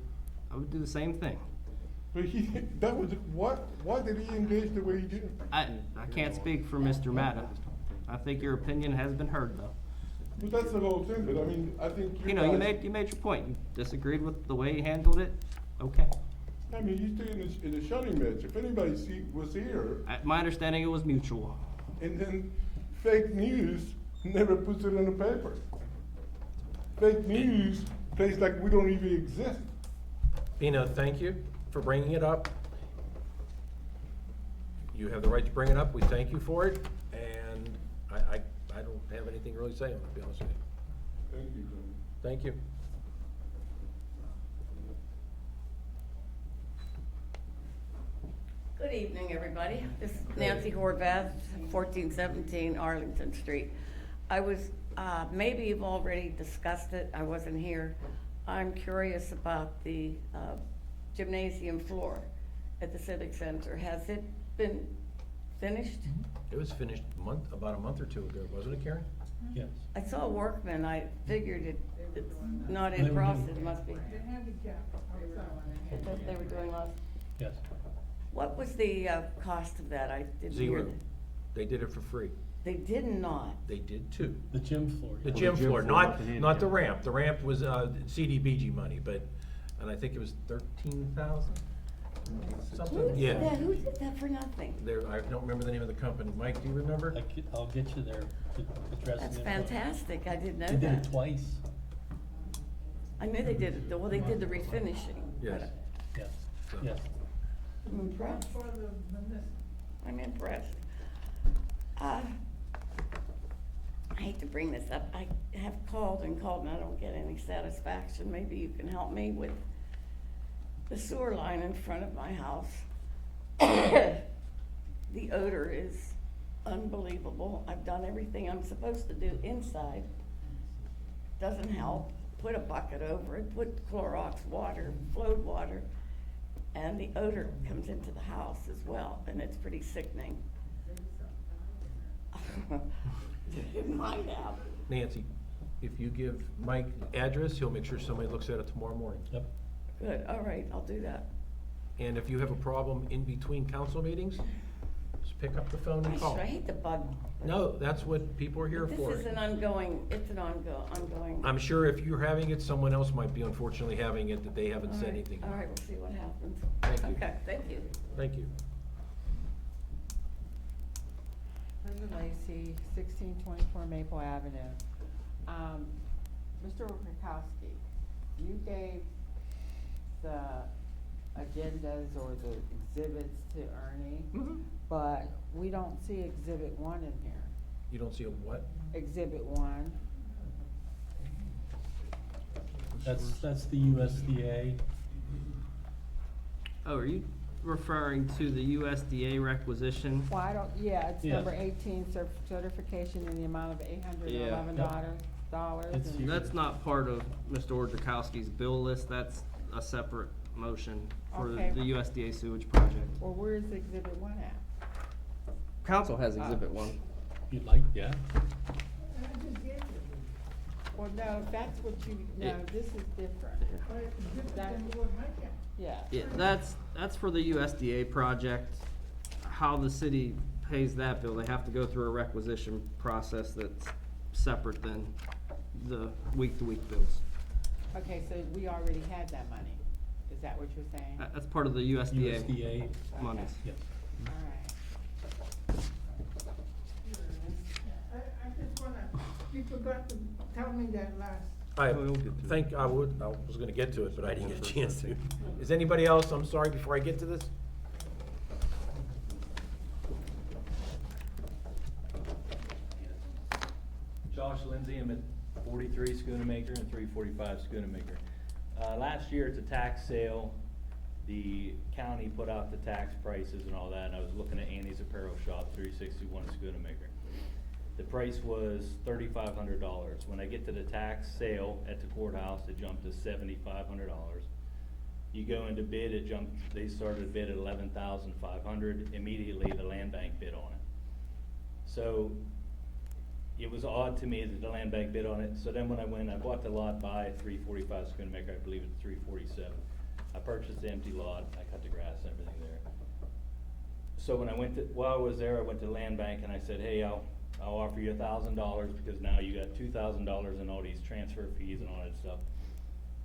I would do the same thing. But he, that was, why did he engage the way he did? I can't speak for Mr. Matta. I think your opinion has been heard, though. But that's the whole thing, but I mean, I think you You know, you guys- made your point. You disagreed with the way he handled it. Okay. I mean, you stay in the shutting match, if anybody was here, My understanding, it was mutual. and then fake news never puts it in the paper. Fake news plays like we don't even exist. Pino, thank you for bringing it up. You have the right to bring it up. We thank you for it, and I don't have anything really to say on it, to be honest with you. Thank you, Tony. Thank you. Good evening, everybody. This is Nancy Horvath, 1417 Arlington Street. I was, maybe you've already discussed it, I wasn't here. I'm curious about the gymnasium floor at the Civic Center. Has it been finished? It was finished about a month or two ago, wasn't it, Karen? Yes. I saw a workman, I figured it's not in process, it must be. That they were doing last. Yes. What was the cost of that? I didn't hear. Zero. They did it for free. They did not. They did too. The gym floor. The yeah. gym gym floor, floor, not the the handicap. ramp. The ramp was CDBG money, and I think it was 13,000, something. Yeah, who did that for nothing? There, I don't remember the name of the company. Mike, do you remember? I'll get you their address. That's and info. fantastic, I didn't know They did it that. twice. I knew they did it, well, they did the refinishing. Yes. Yes, So- yes. I'm impressed. I'm impressed. I hate to bring this up, I have called and I don't get any satisfaction. Maybe you can help me with the sewer line in front of my house. The odor is unbelievable. I've done everything I'm supposed to do inside. Doesn't help. Put a bucket over it, put Clorox water, flowed water, and the odor comes into the house as well, and it's pretty sickening. It might have. Nancy, if you give Mike the address, he'll make sure somebody looks at it tomorrow morning. Yep. Good, all right, I'll do that. And if you have a problem in between council meetings, just pick up the phone and I call. sure hate the bug. No, that's what people are here This for. is an ongoing, it's an ongoing. I'm sure if you're having it, someone else might be unfortunately having it that they haven't All said right, anything. All right, we'll see what happens. Thank you. Okay, thank you. Thank you. Linda Lacy, 1624 Maple Avenue. Mr. Orchowski, you gave the agendas or the exhibits to Ernie, but we don't see Exhibit 1 in here. You don't see a what? Exhibit 1. That's the USDA. Oh, are you referring to the USDA requisition? Well, I don't, yeah, it's Yes. number 18, certification in the amount of $811. It's and- here. That's not part of Mr. Orchakowski's bill list. That's a separate motion for Okay. the USDA sewage project. Well, where's Exhibit 1 at? Council has Exhibit 1. If you'd like, yeah. Well, no, if that's what you, no, It- this is different. That- Yeah. Yeah, that's for the USDA project. How the city pays that bill, they have to go through a requisition process that's separate than the week-to-week bills. Okay, so we already had that money. Is that what you're saying? That's part of the USDA USDA, monies. yes. All right. I just wanna, you forgot to tell me that last. I was gonna get to it, but I didn't get a chance to. Is anybody else, I'm sorry, before I get to this? Josh Lindsay, I'm at 43 Schoonamaker and 345 Schoonamaker. Last year, it's a tax sale. The county put out the tax prices and all that, and I was looking at Annie's Apparel Shop, 361 Schoonamaker. The price was $3,500. When I get to the tax sale at the courthouse, it jumped to $7,500. You go into bid, it jumped, they started a bid at 11,500, immediately the land bank bid on it. So it was odd to me that the land bank bid on it, so then when I went, I bought the lot by 345 Schoonamaker, I believe it's 347. I purchased the empty lot, I cut the grass and everything there. So when I went to, while I was there, I went to the land bank and I said, hey, I'll offer you $1,000 because now you got $2,000 in all these transfer fees and all that stuff.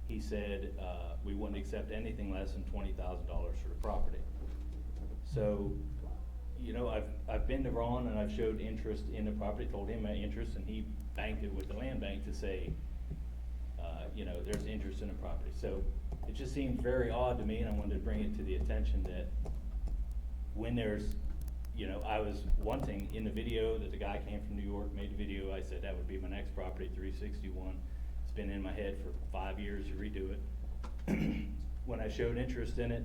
He said, we wouldn't accept anything less than $20,000 for the property. So, you know, I've been to Ron and I've showed interest in the property, told him my interest, and he banked it with the land bank to say, you know, there's interest in the property. So it just seemed very odd to me, and I wanted to bring it to the attention that when there's, you know, I was wanting in the video that the guy came from New York, made the video, I said that would be my next property, 361. It's been in my head for 5 years to redo it. When I showed interest in it,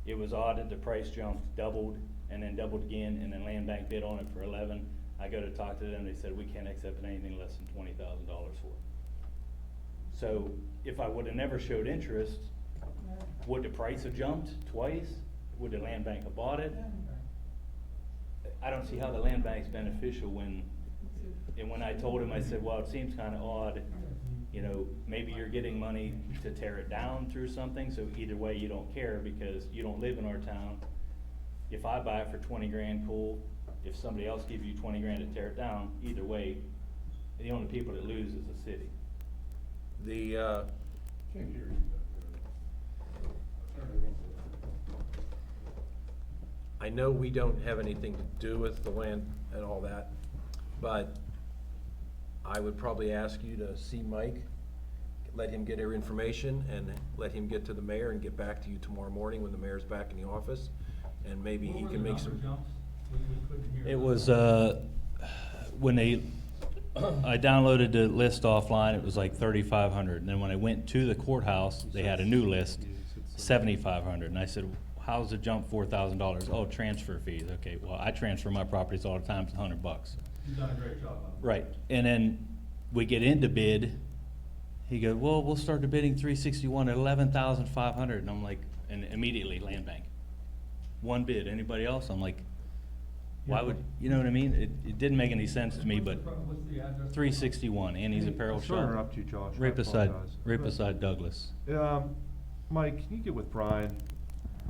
it was odd that the price jumped, doubled, and then doubled again, and then land bank bid on it for 11. I go to talk to them, they said, we can't accept anything less than $20,000 for it. So if I would have never showed interest, would the price have jumped twice? Would the land bank have bought it? I don't see how the land bank's beneficial when, and when I told him, I said, well, it seems kind of odd, you know, maybe you're getting money to tear it down through something, so either way you don't care because you don't live in our town. If I buy it for 20 grand, cool. If somebody else gives you 20 grand to tear it down, either way, the only people that lose is the city. The, Can't hear you. I know we don't have anything to do with the land and all that, but I would probably ask you to see Mike, let him get your information, and let him get to the mayor and get back to you tomorrow morning when the mayor's back in the office, and maybe he can make some. We couldn't hear. It was, when I downloaded the list offline, it was like 3,500. And then when I went to the courthouse, they had a new list, 7,500. And I said, how's it jump $4,000? Oh, transfer fees. Okay, well, I transfer my properties all the time, it's $100. You've done a great job on it. Right, and then we get into bid, he goes, well, we'll start the bidding 361 at 11,500, and I'm like, and immediately land bank. One bid, anybody else? I'm like, why would, you know what I mean? It didn't make any sense to me, but What's the address? 361, Annie's Apparel Sorry to Shop. interrupt you, Josh. I Right beside, apologize. right beside Douglas. Mike, can you get with Brian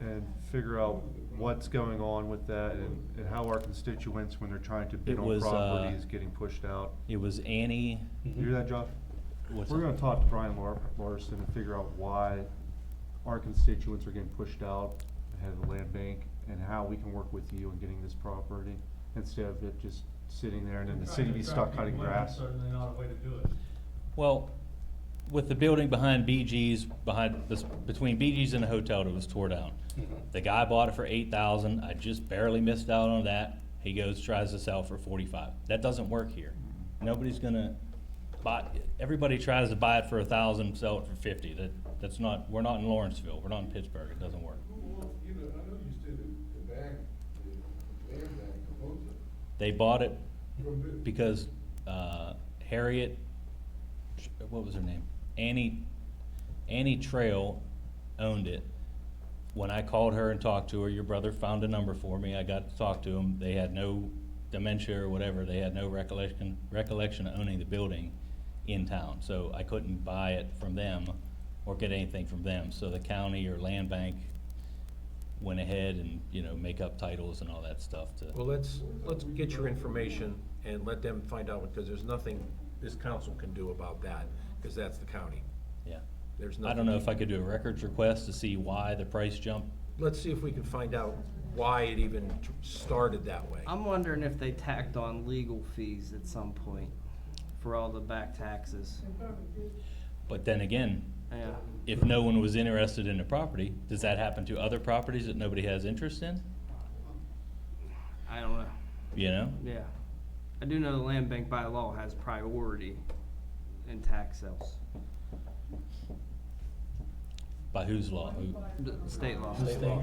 and figure out what's going on with that and how our constituents, when they're trying to bid It on was, properties, getting pushed out? It was Annie, You hear that, Josh? what's We're it? gonna talk to Brian Larson and figure out why our constituents are getting pushed out ahead of the land bank, and how we can work with you in getting this property, instead of it just sitting there and then the city be stuck cutting grass. Certainly not a way to do it. Well, with the building behind BG's, between BG's and the hotel that was tore down. The guy bought it for 8,000, I just barely missed out on that. He goes, tries to sell for 45. That doesn't work here. Nobody's gonna buy, everybody tries to buy it for 1,000, sell it for 50. That's not, we're not in Lawrenceville, we're not in Pittsburgh, it doesn't work. Well, you know, I know you said the bank, the land bank owns it. They bought it From who? because, Harriet, what was her name? Annie Trail owned it. When I called her and talked to her, your brother found a number for me, I got to talk to him, they had no dementia or whatever, they had no recollection of owning the building in town, so I couldn't buy it from them or get anything from them, so the county or land bank went ahead and, you know, make up titles and all that stuff to. Well, let's get your information and let them find out, because there's nothing this council can do about that, because that's the county. Yeah. There's I nothing. don't know if I could do a records request to see why the price jumped. Let's see if we can find out why it even started that way. I'm wondering if they tacked on legal fees at some point for all the back taxes. But then again, Yeah. if no one was interested in the property, does that happen to other properties that nobody has interest in? I don't know. You know? Yeah. I do know the land bank by law has priority in tax sales. By whose law? The state law. There's no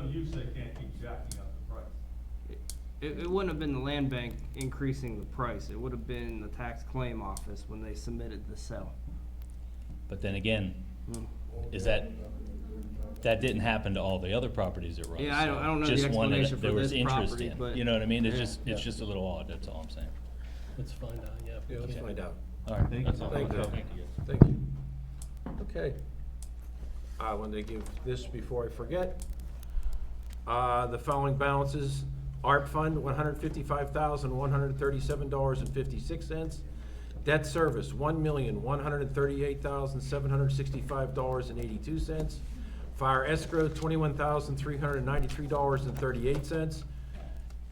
use, they can't keep jacking up the price. It wouldn't have been the land bank increasing the price. It would have been the tax claim office when they submitted the sale. But then again, Hmm. is that, that didn't happen to all the other properties that were on Yeah, I don't know the Just one that explanation for there was this interest property, in. but- You know what I mean? It's Yeah. just, it's just a little odd, that's all I'm saying. Let's find out, yeah. Yeah, let's find out. All right, Thank that's you. all. Thank you. Thank you, guys. Thank you. Okay. I wanted to give this before I forget. The following balances: ARP fund, $155,137.56. Debt service, $1,138,765.82. Fire escrow, $21,393.38.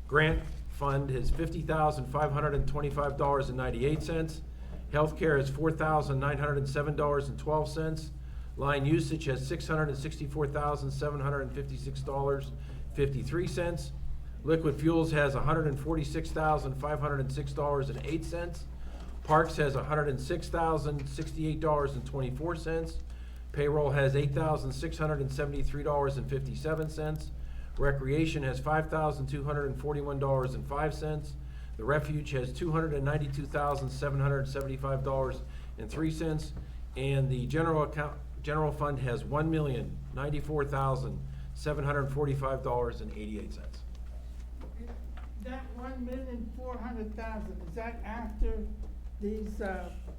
Grant fund is $50,525.98. Healthcare is $4,907.12. Line usage has $664,756.53. Liquid fuels has $146,506.08. Parks has $106,068.24. Payroll has $8,673.57. Recreation has $5,241.05. The refuge has $292,775.03. And the general fund has $1,094,745.88. That 1,400,000, is that after these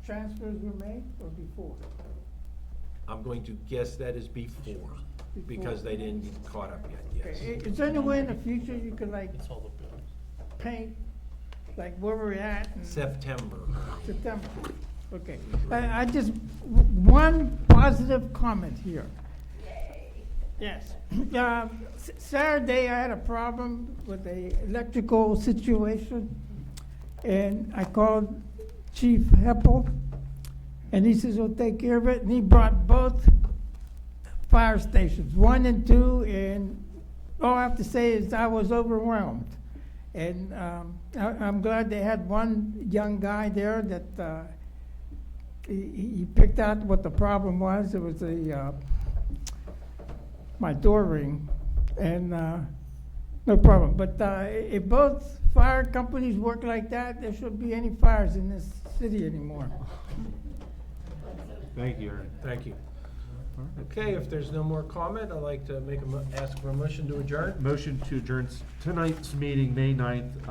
transfers were made or before? I'm going to guess that is before, because they didn't get caught up yet, yes. Okay, is there any way in the future you could like paint like where we're at in September. September? Okay, I just, one positive comment here. Yes. Saturday, I had a problem with the electrical situation, and I called Chief Heppel, and he says he'll take care of it, and he brought both fire stations, 1 and 2, and all I have to say is I was overwhelmed. And I'm glad they had one young guy there that he picked out what the problem was. It was my door ring, and no problem. But if both fire companies work like that, there shouldn't be any fires in this city anymore. Thank you, Ernie. Thank you. Okay, if there's no more comment, I'd like to ask for a motion to adjourn. Motion to adjourn tonight's meeting, May 9th,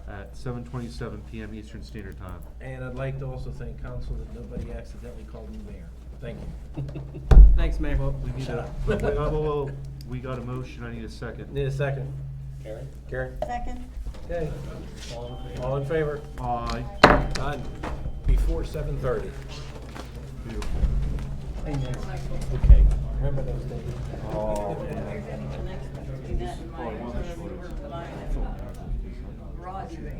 at 7:27 PM Eastern Standard Time. And I'd like to also thank council that nobody accidentally called me mayor. Thank you. Thanks, Mayor. We need Shut a, up. whoa, we got a motion, I need a second. Need a second. Karen? Second? Okay. All in favor? Aye. Done. Before 7:30. Beautiful. Okay. Remember those days? Oh, Roger.